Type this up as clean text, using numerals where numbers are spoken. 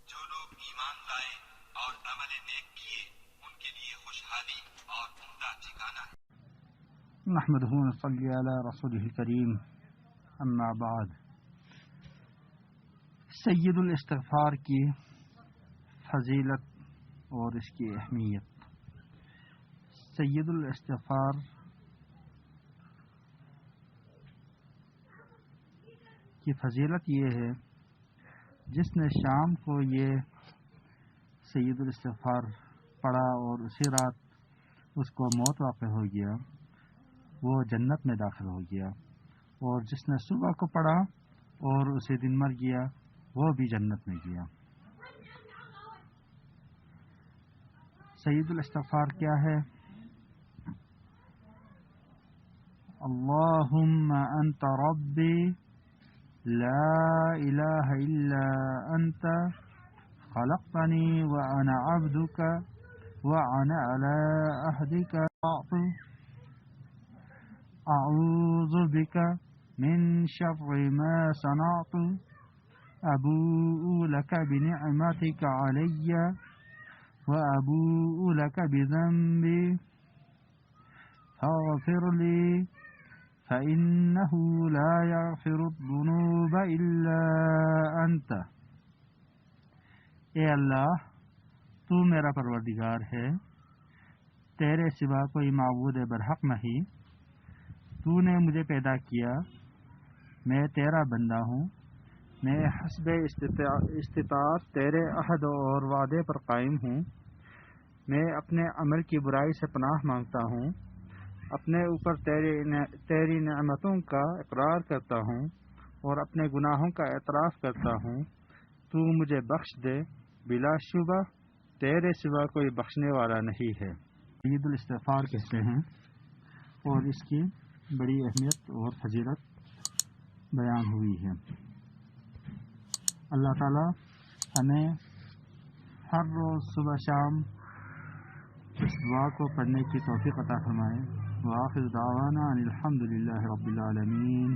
جو لوگ ایمان لائے اور عمل نیک کیے ان کے لیے خوشحالی اور عمدہ ٹھکانہ ہے۔ نحمدہ و نصلی علی رسولہ الکریم، اما بعد۔ سید الاستغفار کی فضیلت اور اس کی اہمیت۔ سید الاستغفار کی فضیلت یہ ہے، جس نے شام کو یہ سید الاستغفار پڑھا اور اسی رات اس کو موت واقع ہو گیا، وہ جنت میں داخل ہو گیا، اور جس نے صبح کو پڑھا اور اسی دن مر گیا وہ بھی جنت میں گیا۔ سید الاستغفار کیا ہے؟ اللہم انت ربی لا الہ الا انت خلقتنی وانا عبدک وانا علی عہدک اعوذ بک من شر ما صنعت ابوء لک بنعمتک علی وابوء لک بذنبی فاغفر لی فإنه لا يغفر الذنوب إلا أنت۔ اے اللہ، تو میرا پروردگار ہے، تیرے سوا کوئی معبود برحق نہیں، تو نے مجھے پیدا کیا، میں تیرا بندہ ہوں، میں حسب استطاعت تیرے عہد اور وعدے پر قائم ہوں، میں اپنے عمل کی برائی سے پناہ مانگتا ہوں، اپنے اوپر تیری نعمتوں کا اقرار کرتا ہوں اور اپنے گناہوں کا اعتراف کرتا ہوں، تو مجھے بخش دے، بلا شبہ تیرے سوا کوئی بخشنے والا نہیں ہے۔ عید الاستغفار کہتے ہیں، اور اس کی بڑی اہمیت اور فضیلت بیان ہوئی ہے۔ اللہ تعالی ہمیں ہر روز صبح شام اس دعا کو پڑھنے کی توفیق عطا فرمائے۔ وآخر دعوانا ان الحمد للہ رب العالمین۔